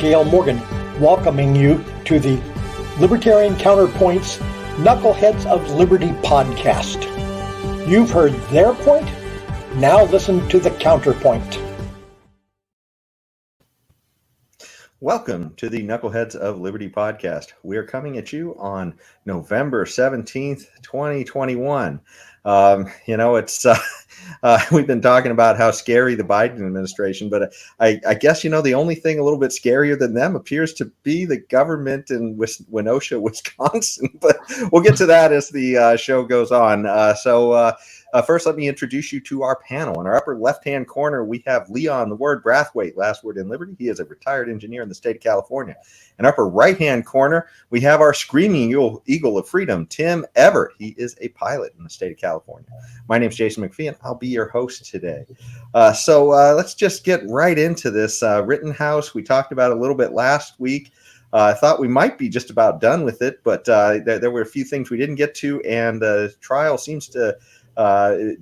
Gail Morgan, welcoming you to the Libertarian Counterpoint's Knuckleheads of Liberty podcast. You've heard their point, now listen to the counterpoint. Welcome to the Knuckleheads of Liberty podcast. We are coming at you on November 17th, 2021. We've been talking about how scary the Biden administration, but I guess, the only thing a little bit scarier than them appears to be the government in Kenosha, Wisconsin. But we'll get to that as the show goes on. First, let me introduce you to our panel. In our upper left-hand corner, we have Leon, the word Brathwaite, last word in Liberty. He is a retired engineer in the state of California. In upper right-hand corner, we have our screaming eagle of freedom, Tim Everett. He is a pilot in the state of California. My name is Jason McPhee, and I'll be your host today. Let's just get right into this. Rittenhouse, we talked about a little bit last week. I thought we might be just about done with it, but there were a few things we didn't get to, and the trial seems to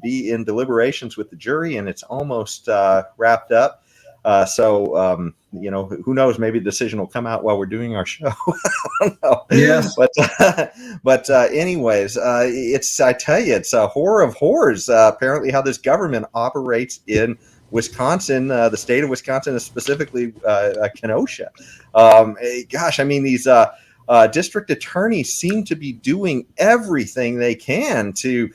be in deliberations with the jury, and it's almost wrapped up. Who knows? Maybe the decision will come out while we're doing our show. I don't know. Yes. Anyways, I tell you, it's a horror of horrors. Apparently, how this government operates in Wisconsin, the state of Wisconsin, and specifically Kenosha. These district attorneys seem to be doing everything they can to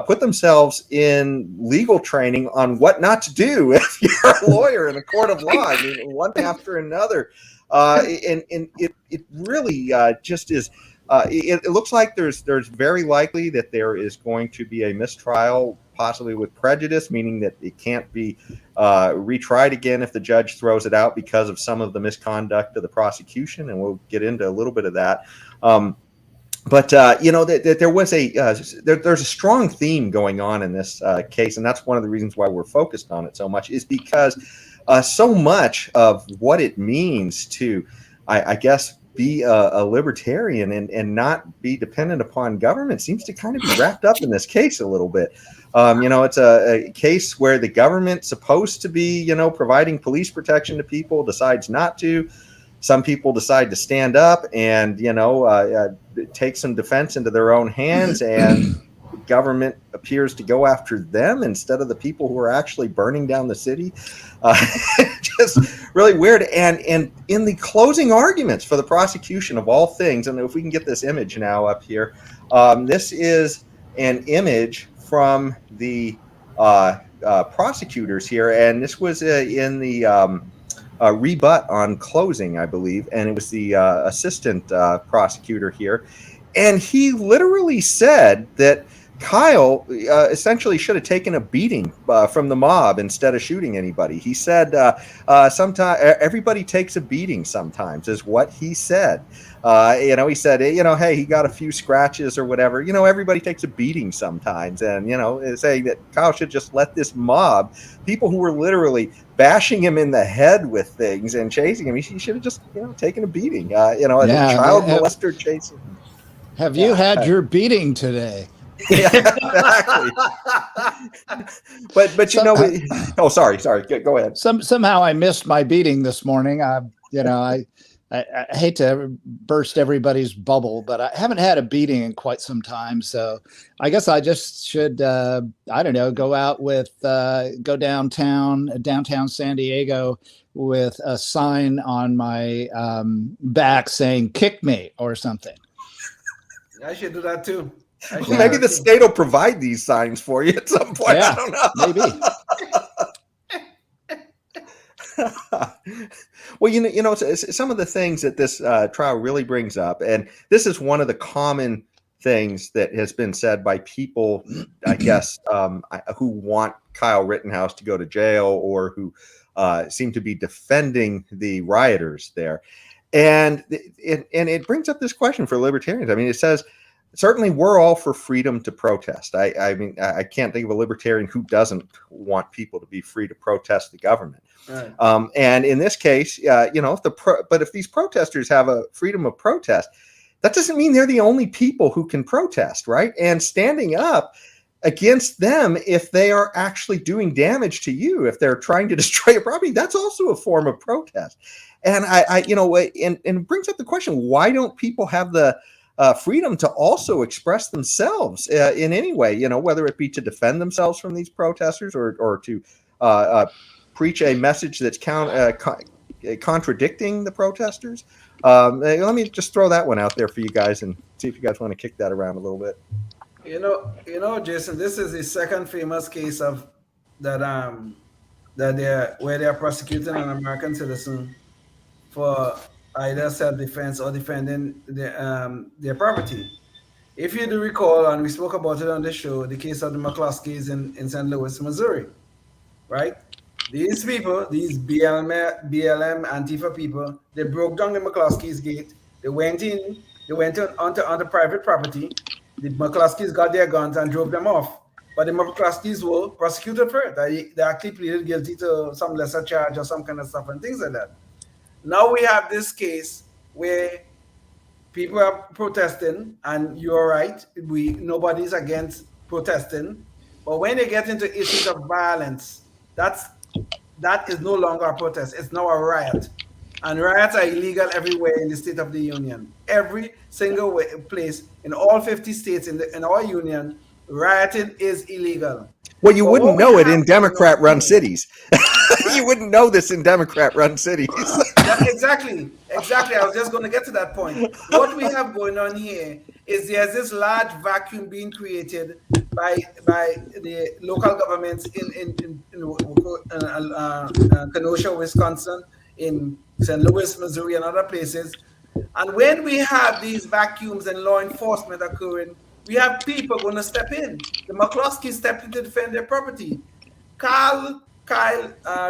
put themselves in legal training on what not to do if you're a lawyer in a court of law. One after another. And it really just is. It looks like there's very likely that there is going to be a mistrial, possibly with prejudice, meaning that it can't be retried again if the judge throws it out because of some of the misconduct of the prosecution, and we'll get into a little bit of that. There was there's a strong theme going on in this case, and that's one of the reasons why we're focused on it so much, is because so much of what it means to, I guess, be a libertarian and not be dependent upon government seems to kind of be wrapped up in this case a little bit. It's a case where the government's supposed to be, providing police protection to people, decides not to. Some people decide to stand up and, take some defense into their own hands, and the government appears to go after them instead of the people who are actually burning down the city. Just really weird. And in the closing arguments for the prosecution of all things, and if we can get this image now up here, this is an image from the prosecutors here, and this was in the rebut on closing, I believe, and it was the assistant prosecutor here, and he literally said that Kyle essentially should have taken a beating from the mob instead of shooting anybody. He said, "Sometimes everybody takes a beating. Sometimes," is what he said. He said, hey, he got a few scratches or whatever. Everybody takes a beating sometimes, and saying that Kyle should just let this mob, people who were literally bashing him in the head with things and chasing him, he should have just taken a beating. A child molester chasing him. Have you had your beating today? Yeah, exactly. but sorry. Go ahead. Somehow I missed my beating this morning. I hate to burst everybody's bubble, but I haven't had a beating in quite some time. So I guess I just should, go out with, go downtown San Diego with a sign on my back saying, "Kick me," or something. I should do that too. Maybe the state will provide these signs for you at some point. Yeah, I don't know. Maybe. Well, some of the things that this trial really brings up, and this is one of the common things that has been said by people, I guess, who want Kyle Rittenhouse to go to jail, or who seem to be defending the rioters there. And it brings up this question for libertarians. It says, certainly we're all for freedom to protest. I can't think of a libertarian who doesn't want people to be free to protest the government. Right. And in this case, if these protesters have a freedom of protest, that doesn't mean they're the only people who can protest, right? And standing up against them, if they are actually doing damage to you, if they're trying to destroy your property, that's also a form of protest. And and it brings up the question: why don't people have the freedom to also express themselves in any way? Whether it be to defend themselves from these protesters or to preach a message that's contradicting the protesters. Let me just throw that one out there for you guys and see if you guys want to kick that around a little bit. Jason, this is the second famous case of that where they are prosecuting an American citizen for either self-defense or defending their property. If you do recall, and we spoke about it on the show, the case of the McCloskeys in St. Louis, Missouri, right? These people, these BLM Antifa people, they broke down the McCloskeys' gate. They went onto private property. The McCloskeys got their guns and drove them off. But the McCloskeys were prosecuted for it. They actually pleaded guilty to some lesser charge or some kind of stuff and things like that. Now we have this case where people are protesting, and you're right, nobody's against protesting. But when they get into issues of violence, that is no longer a protest. It's now a riot. And riots are illegal everywhere in the State of the Union. Every single place in all 50 states in our union, rioting is illegal. Well, you wouldn't know it in Democrat-run cities. You wouldn't know this in Democrat-run cities. Yeah, exactly. I was just going to get to that point. What we have going on here is there's this large vacuum being created by the local governments in Kenosha, Wisconsin, in St. Louis, Missouri, and other places. And when we have these vacuums and law enforcement occurring, we have people going to step in. The McCloskeys stepped in to defend their property. Kyle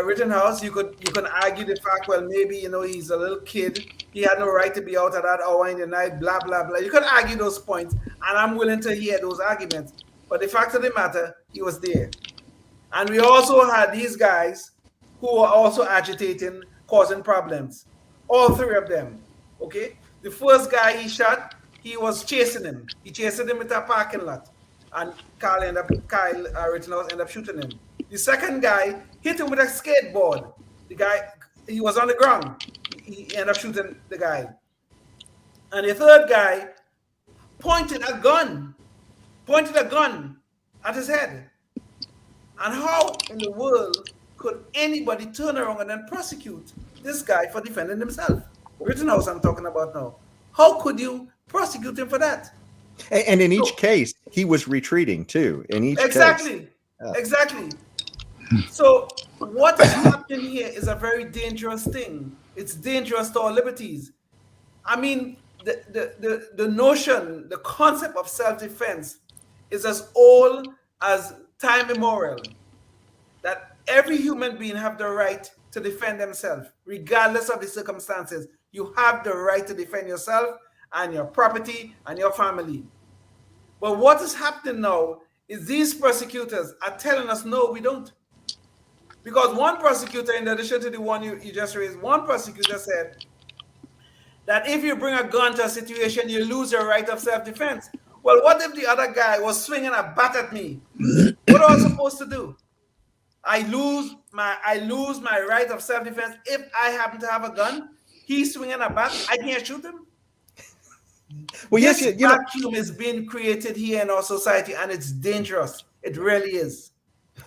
Rittenhouse, you can argue the fact, well, maybe he's a little kid, he had no right to be out at that hour in the night, blah blah blah. You can argue those points, and I'm willing to hear those arguments. But the fact of the matter, he was there. And we also had these guys who were also agitating, causing problems. All three of them. Okay? The first guy he shot, he was chasing him. He chased him into a parking lot. And Kyle Rittenhouse ended up shooting him. The second guy hit him with a skateboard. The guy, he was on the ground. He ended up shooting the guy. And the third guy pointed a gun at his head. And how in the world could anybody turn around and then prosecute this guy for defending himself? Rittenhouse I'm talking about now. How could you prosecute him for that? And in each case, he was retreating too. In each case. Exactly. So what is happening here is a very dangerous thing. It's dangerous to our liberties. I mean, the notion, the concept of self-defense is as old as time immemorial. That every human being have the right to defend themselves, regardless of the circumstances. You have the right to defend yourself and your property and your family. But what is happening now is these prosecutors are telling us, no, we don't. Because one prosecutor, in addition to the one you just raised, one prosecutor said that if you bring a gun to a situation, you lose your right of self-defense. Well, what if the other guy was swinging a bat at me? What am I supposed to do? I lose my right of self-defense if I happen to have a gun. He's swinging a bat. I can't shoot him. Well, this vacuum is being created here in our society, and it's dangerous. It really is.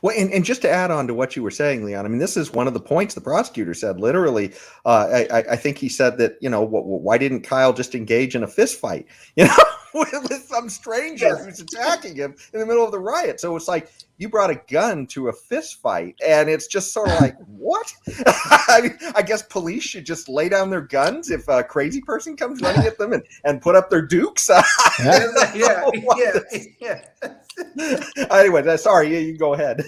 Well, and just to add on to what you were saying, Leon, I mean, this is one of the points the prosecutor said. Literally, I think he said that, why didn't Kyle just engage in a fist fight, with some stranger who's attacking him in the middle of the riot? So it's like, you brought a gun to a fist fight, and it's just sort of like, what? I mean, I guess police should just lay down their guns if a crazy person comes running at them and put up their dukes. Yeah. Anyway, sorry, you go ahead.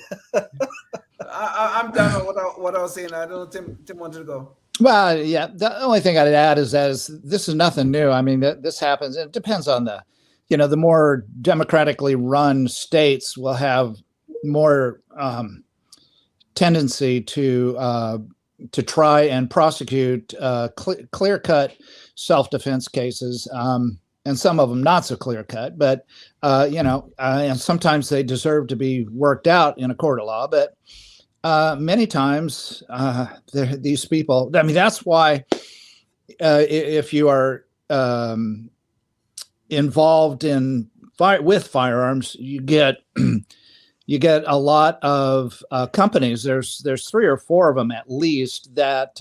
I'm done with what I was saying. I don't know, Tim wanted to go. Well, yeah, the only thing I'd add is this is nothing new. I mean, this happens. It depends on the more democratically run states will have more tendency to try and prosecute clear-cut self-defense cases, and some of them not so clear-cut. But and sometimes they deserve to be worked out in a court of law. But Many times, these people. I mean, that's why if you are involved in with firearms, you get you get a lot of companies. There's 3 or 4 of them at least that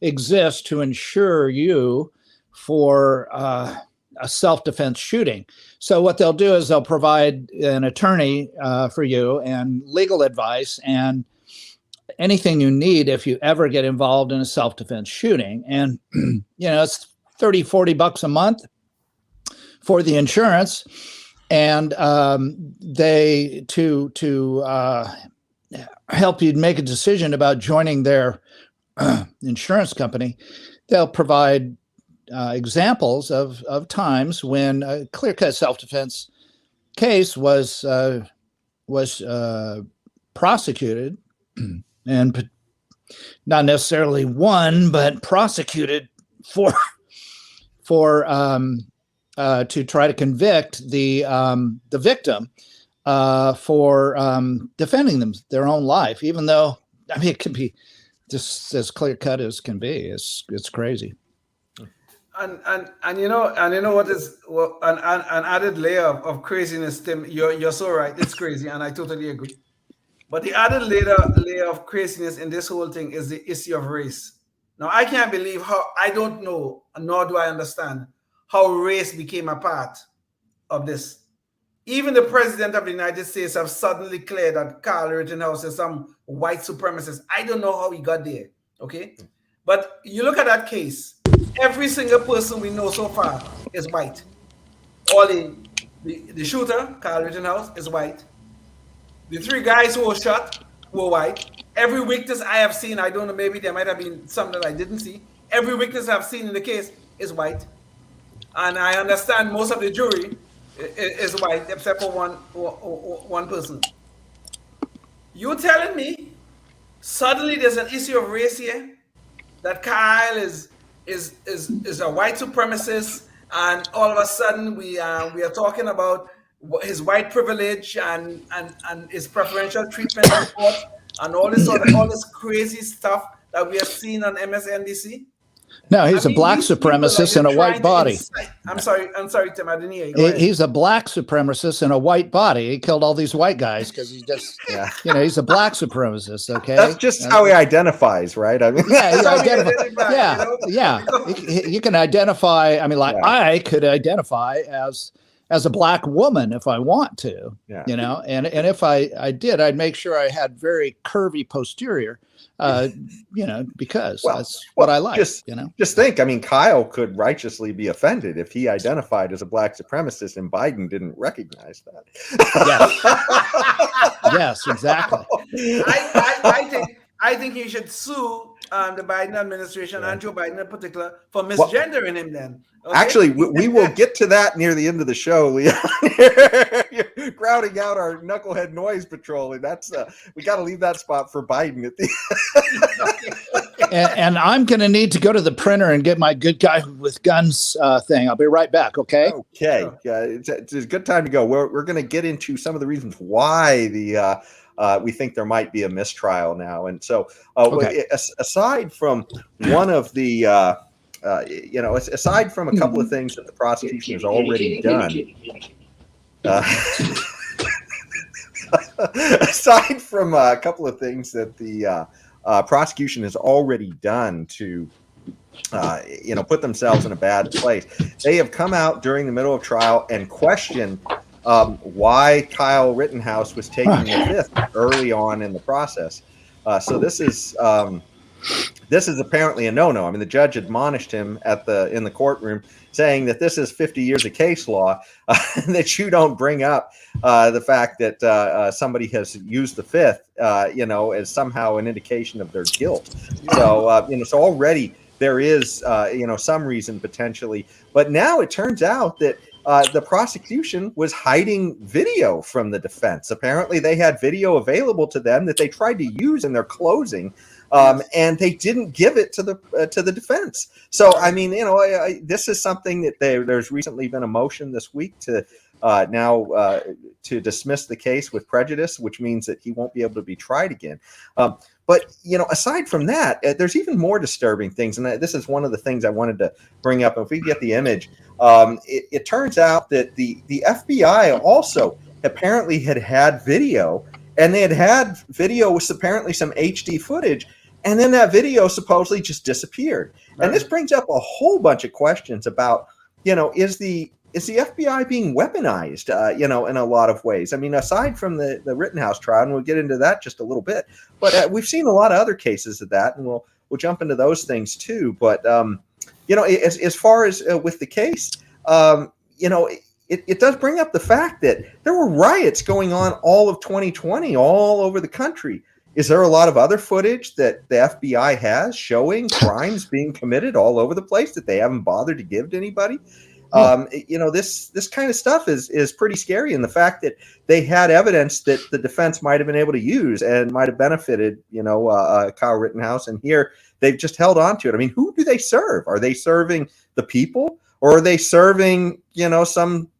exist to insure you for a self-defense shooting. So what they'll do is they'll provide an attorney for you and legal advice and anything you need if you ever get involved in a self-defense shooting. And it's $30-40 a month for the insurance. And they to help you make a decision about joining their insurance company, they'll provide examples of times when a clear-cut self-defense case was prosecuted and not necessarily won, but prosecuted for to try to convict the victim for defending their own life, even though, I mean, it can be just as clear cut as can be. It's crazy. And you know what is an added layer of craziness, Tim. You're so right. It's crazy, and I totally agree. But the added layer of craziness in this whole thing is the issue of race. Now, I can't believe how, I don't know, nor do I understand how race became a part of this. Even the president of the United States have suddenly declared that Kyle Rittenhouse is some white supremacist. I don't know how he got there, okay? But you look at that case, every single person we know so far is white. All the shooter, Kyle Rittenhouse, is white. The 3 guys who were shot were white. Every witness I have seen, I don't know, maybe there might have been some that I didn't see. Every witness I've seen in the case is white. And I understand most of the jury is white, except for one person. You're telling me suddenly there's an issue of race here? That Kyle is a white supremacist, and all of a sudden we are talking about his white privilege and his preferential treatment in court and all this crazy stuff that we have seen on MSNBC. No, he's a black supremacist in a white body. I'm sorry, Tim, I didn't hear you. He's a black supremacist in a white body. He killed all these white guys because he's just, he's a black supremacist. Okay, that's just how he identifies, right? I mean, you can identify. I mean, like I could identify as a black woman if I want to, and if I did, I'd make sure I had very curvy posterior. Because that's what I like. Just think. I mean, Kyle could righteously be offended if he identified as a black supremacist and Biden didn't recognize that. Yes, yes, exactly. I think he should sue the Biden administration and Joe Biden in particular for misgendering him. Then actually, we will get to that near the end of the show, Leon. You're crowding out our knucklehead noise patrol, and that's we got to leave that spot for Biden at the. and I'm going to need to go to the printer and get my good guy with guns thing. I'll be right back. Okay. Okay. It's a good time to go. We're going to get into some of the reasons why we think there might be a mistrial now, and so aside from one of the aside from a couple of things that the prosecution has already done. Aside from a couple of things that the prosecution has already done to, put themselves in a bad place, they have come out during the middle of trial and questioned why Kyle Rittenhouse was taking the fifth early on in the process. So this is apparently a no-no. I mean, the judge admonished him in the courtroom, saying that this is 50 years of case law, that you don't bring up the fact that somebody has used the fifth, as somehow an indication of their guilt. So, so already there is, some reason potentially, but now it turns out that the prosecution was hiding video from the defense. Apparently they had video available to them that they tried to use in their closing. And they didn't give it to the defense. So, I mean, this is something that there's recently been a motion this week to now to dismiss the case with prejudice, which means that he won't be able to be tried again. But, aside from that, there's even more disturbing things. And this is one of the things I wanted to bring up. If we get the image, it turns out that the FBI also apparently had video, and they had video with apparently some HD footage. And then that video supposedly just disappeared. Right. And this brings up a whole bunch of questions about, is the FBI being weaponized, in a lot of ways? I mean, aside from the Rittenhouse trial, and we'll get into that just a little bit, but we've seen a lot of other cases of that, and we'll jump into those things too. But, as far as with the case, it does bring up the fact that there were riots going on all of 2020, all over the country. Is there a lot of other footage that the FBI has showing crimes being committed all over the place that they haven't bothered to give to anybody? This kind of stuff is pretty scary, and the fact that they had evidence that the defense might have been able to use and might have benefited, Kyle Rittenhouse, and here they've just held on to it. I mean, who do they serve? Are they serving the people, or are they serving, some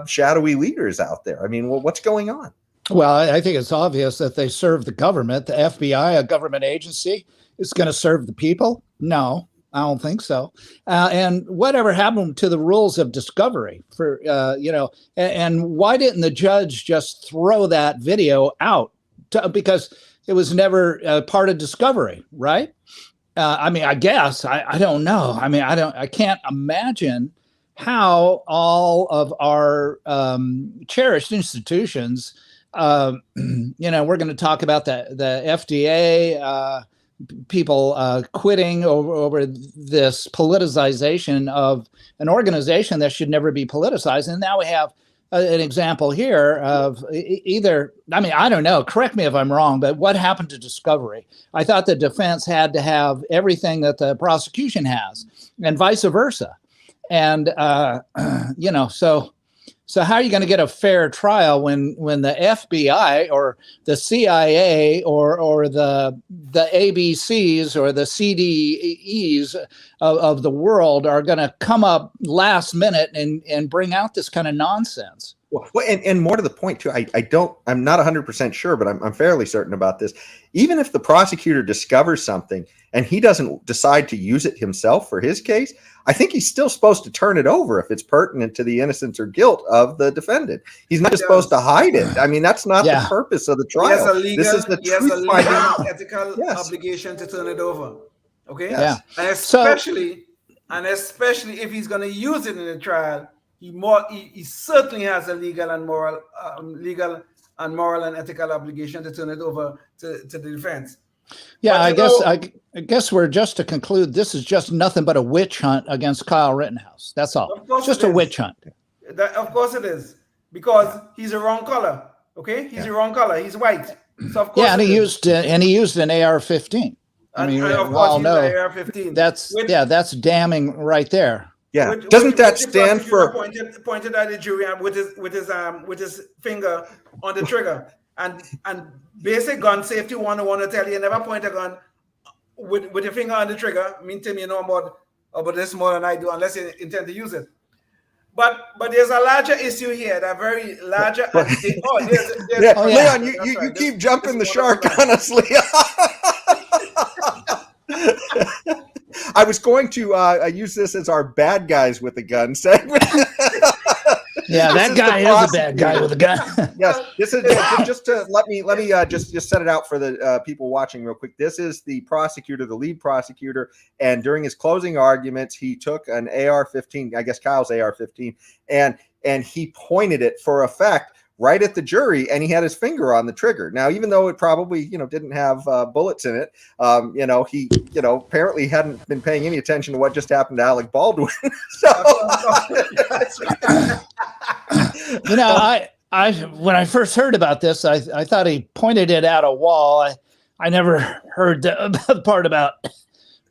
shadowy leaders out there? I mean, what's going on? Well, I think it's obvious that they serve the government. The FBI, a government agency, is going to serve the people? No, I don't think so. And whatever happened to the rules of discovery for, and why didn't the judge just throw that video out? Because it was never part of discovery, right? I mean, I guess, I don't know. I mean, I can't imagine how all of our cherished institutions, we're going to talk about the FDA, people quitting over this politicization of an organization that should never be politicized. And now we have an example here of either, I mean, I don't know, correct me if I'm wrong, but what happened to discovery? I thought the defense had to have everything that the prosecution has and vice versa. And, so how are you going to get a fair trial when the FBI or the CIA or the ABCs or the CDEs of the world are going to come up last minute and bring out this kind of nonsense? Well, and more to the point too, I'm not 100% sure, but I'm fairly certain about this. Even if the prosecutor discovers something and he doesn't decide to use it himself for his case, I think he's still supposed to turn it over if it's pertinent to the innocence or guilt of the defendant. He's not just supposed to hide it. I mean, that's not the purpose of the trial. This is the truth-finding ethical obligation to turn it over. Okay. Yeah. And especially if he's going to use it in the trial, he certainly has a legal and moral and ethical obligation to turn it over to the defense. Yeah, I guess we're just to conclude, this is just nothing but a witch hunt against Kyle Rittenhouse. That's all. Just a witch hunt. Of course it is, because he's the wrong color. Okay, he's the wrong color. He's white. So of course. Yeah, and he used an AR-15. I mean, we all know AR-15. That's damning right there. Yeah, doesn't that stand for pointed at the jury with his finger on the trigger, and basic gun safety 101 to tell you never point a gun with your finger on the trigger. I mean, Tim, you know about this more than I do, unless you intend to use it. But there's a larger issue here, that very larger. Leon, you keep jumping the shark, honestly. I was going to use this as our bad guys with a gun segment. Yeah, that guy is a bad guy with a gun. Yes, this is just to let me just set it out for the people watching real quick. This is the prosecutor, the lead prosecutor, and during his closing arguments, he took an AR-15, I guess Kyle's AR-15, and he pointed it for effect right at the jury, and he had his finger on the trigger. Now, even though it probably, didn't have bullets in it, he, apparently hadn't been paying any attention to what just happened to Alec Baldwin. I when I first heard about this, I thought he pointed it at a wall. I never heard the part about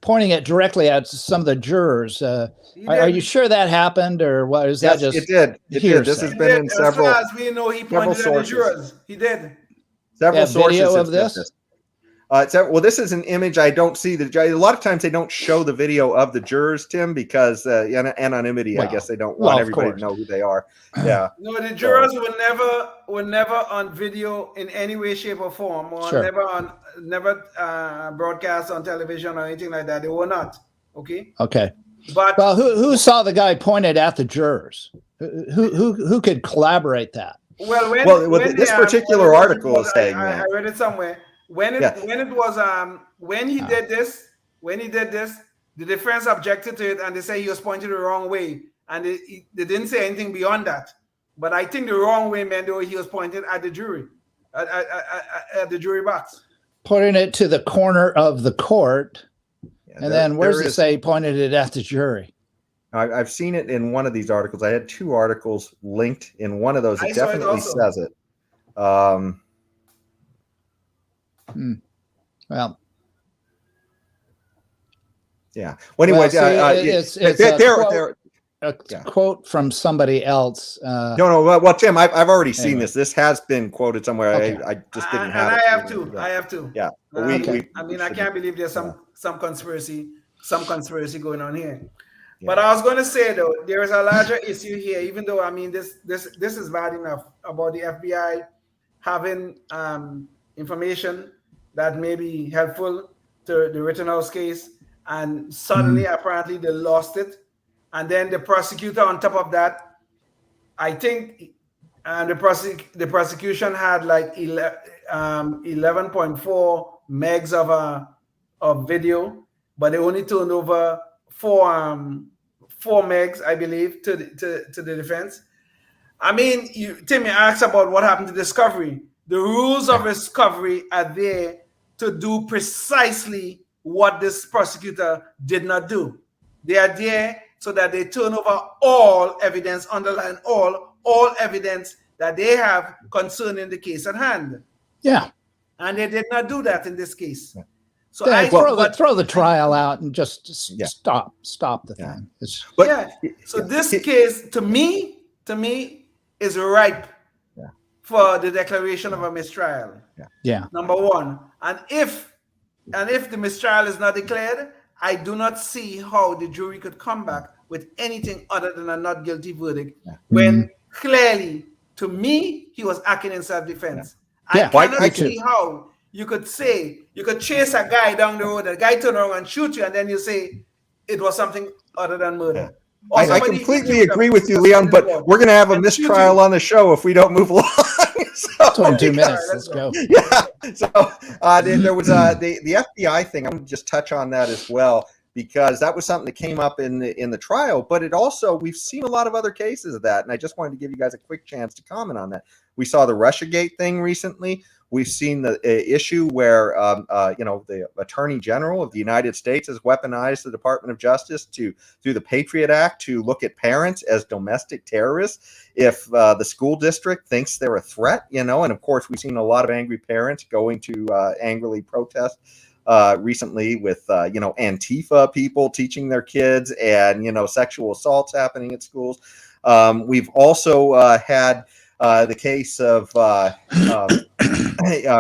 pointing it directly at some of the jurors. Are you sure that happened, or what? Is that just? It did. This has been in several. As far as we know, he pointed at the jurors. He did. Several sources video of this. Well, this is an image. I don't see the judge. A lot of times they don't show the video of the jurors, Tim, because anonymity. I guess they don't want everybody to know who they are. Yeah. No, the jurors were never on video in any way, shape, or form, or never broadcast on television or anything like that. They were not. Okay. Okay. But well, who saw the guy pointed at the jurors? Who could collaborate that? Well, when this particular article is saying I read it somewhere. When he did this, the defense objected to it, and they say he was pointed the wrong way, and they didn't say anything beyond that. But I think the wrong way meant he was pointed at the jury, at the jury box, pointing it to the corner of the court, and then where's it say he pointed it at the jury? I've seen it in one of these articles. I had 2 articles linked in one of those. It definitely says it. Well, yeah. Well, anyway, it's a quote from somebody else. No. Well, Tim, I've already seen this. This has been quoted somewhere. Okay. I just didn't have it. I have to. Yeah. I can't believe there's some conspiracy going on here. Yeah. But I was going to say, though, there is a larger issue here. Even though this is bad enough about the FBI having information that may be helpful to the Rittenhouse case, and suddenly apparently they lost it, and then the prosecutor on top of that, I think, the prosecution had like 11.4 megs of video, but they only turned over 4 megs, I believe, to the defense. Timmy asked about what happened to discovery. The rules of discovery are there to do precisely what this prosecutor did not do. They are there so that they turn over all evidence, underline all evidence that they have concerning the case at hand. Yeah. And they did not do that in this case. Yeah. So throw the trial out and just stop the thing. So this case to me is ripe for the declaration of a mistrial. Yeah. Number one. And if the mistrial is not declared, I do not see how the jury could come back with anything other than a not guilty verdict when clearly, to me, he was acting in self-defense. I cannot see how you could chase a guy down the road, a guy turn around and shoot you, and then you say it was something other than murder. I completely agree with you, Leon, but we're going to have a mistrial on the show if we don't move along. 22 minutes. Let's go. Yeah. So there was the FBI thing. I'm going to just touch on that as well, because that was something that came up in the trial, but it also, we've seen a lot of other cases of that. And I just wanted to give you guys a quick chance to comment on that. We saw the Russiagate thing recently. We've seen the issue where, the Attorney General of the United States has weaponized the Department of Justice through the Patriot Act to look at parents as domestic terrorists if the school district thinks they're a threat, and of course, we've seen a lot of angry parents going to angrily protest recently with, Antifa people teaching their kids and, sexual assaults happening at schools. We've also had the case of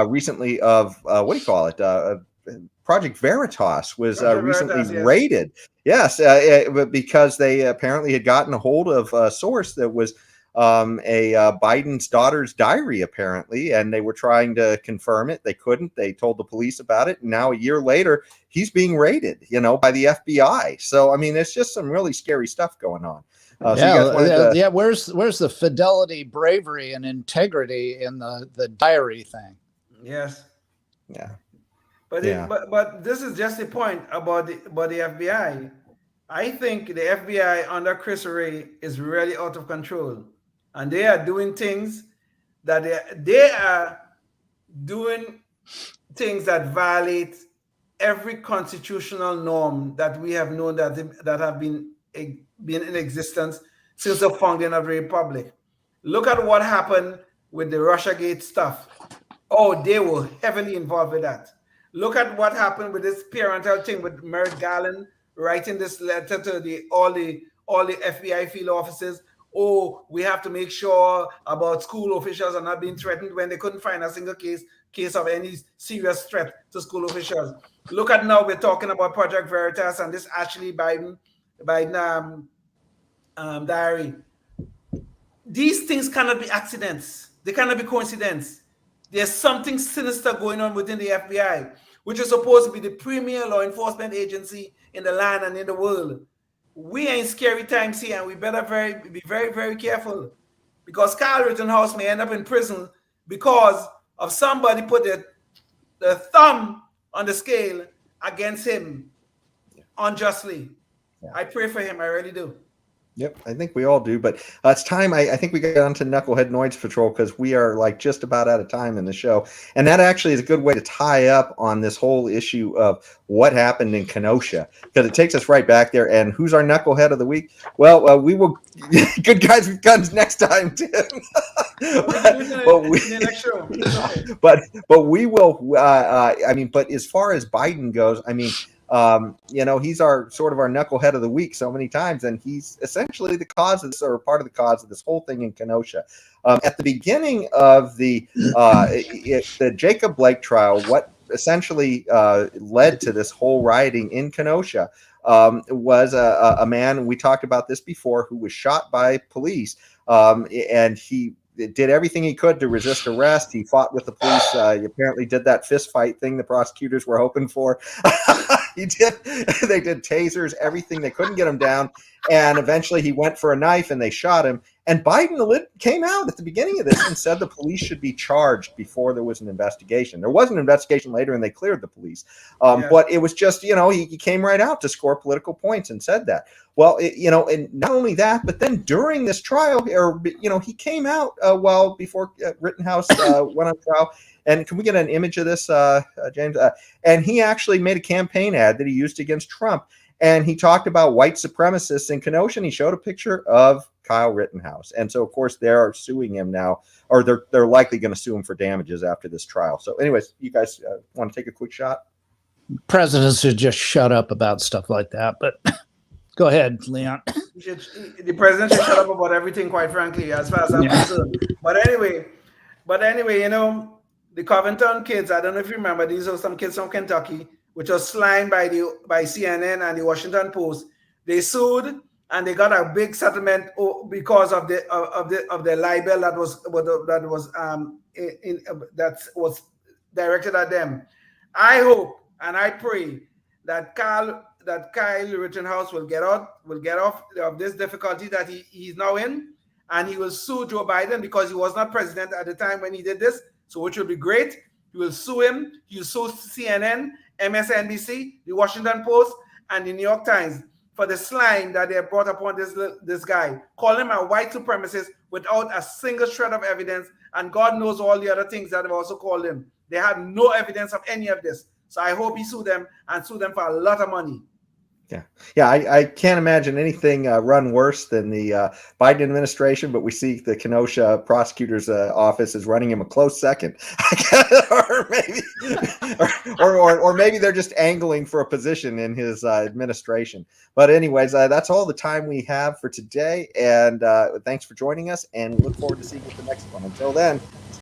recently of Project Veritas was recently raided. Yes, because they apparently had gotten a hold of a source that was Biden's daughter's diary, apparently, and they were trying to confirm it. They couldn't. They told the police about it. And now a year later, he's being raided, by the FBI. So, it's just some really scary stuff going on. Where's the fidelity, bravery, and integrity in the diary thing? Yes. Yeah. But this is just the point about the FBI. I think the FBI under Chris Wray is really out of control, and they are doing things that violate every constitutional norm that we have known that have been in existence since the founding of the Republic. Look at what happened with the Russiagate stuff. Oh, they were heavily involved with that. Look at what happened with this parental thing with Merrick Garland writing this letter to all the FBI field officers. Oh, we have to make sure about school officials are not being threatened when they couldn't find a single case case of any serious threat to school officials. Look at now, we're talking about Project Veritas and this Ashley Biden diary. These things cannot be accidents. They cannot be coincidence. There's something sinister going on within the FBI, which is supposed to be the premier law enforcement agency in the land and in the world. We are in scary times here, and we better be very, very careful, because Kyle Rittenhouse may end up in prison because of somebody put the thumb on the scale against him unjustly. Yeah. I pray for him. I really do. Yep, I think we all do, but it's time. I think we got on to Knucklehead Noise Patrol, because we are like just about out of time in the show, and that actually is a good way to tie up on this whole issue of what happened in Kenosha, because it takes us right back there. And who's our Knucklehead of the week? Well, we will. Good guys with guns next time, Tim. but we will. I mean, but as far as Biden goes, I mean. You know, he's our sort of our knucklehead of the week so many times, and he's essentially the cause of this, or part of the cause of this whole thing in Kenosha. At the beginning of the Jacob Blake trial, what essentially led to this whole rioting in Kenosha was a man, we talked about this before, who was shot by police, and he did everything he could to resist arrest. He fought with the police. He apparently did that fist fight thing the prosecutors were hoping for. He did. They did tasers, everything. They couldn't get him down. And eventually he went for a knife and they shot him. And Biden came out at the beginning of this and said the police should be charged before there was an investigation. There was an investigation later and they cleared the police. But it was just, you know, he came right out to score political points and said that. Well, you know, and not only that, but then during this trial, or, you know, he came out before Rittenhouse went on trial. And can we get an image of this, James? And he actually made a campaign ad that he used against Trump. And he talked about white supremacists in Kenosha, and he showed a picture of Kyle Rittenhouse. And so, of course, they're suing him now, or they're likely going to sue him for damages after this trial. So anyways, you guys want to take a quick shot? Presidents should just shut up about stuff like that. But go ahead, Leon. The president should shut up about everything, quite frankly, as far as I'm concerned. But anyway, you know, the Covington kids, I don't know if you remember, these are some kids from Kentucky, which was slimed by CNN and the Washington Post. They sued and they got a big settlement because of the libel that was directed at them. I hope and I pray that Kyle Rittenhouse will get off of this difficulty that he's now in, and he will sue Joe Biden, because he was not president at the time when he did this. So which will be great. He will sue him. He will sue CNN, MSNBC, the Washington Post, and the New York Times for the slime that they brought upon this guy. Call him a white supremacist without a single shred of evidence, and God knows all the other things that they've also called him. They had no evidence of any of this. So I hope he sue them, and sue them for a lot of money. Yeah, I can't imagine anything run worse than the Biden administration, but we see the Kenosha prosecutor's office is running him a close second, or maybe they're just angling for a position in his administration. But anyways, that's all the time we have for today, and thanks for joining us, and we look forward to seeing you at the next one. Until then.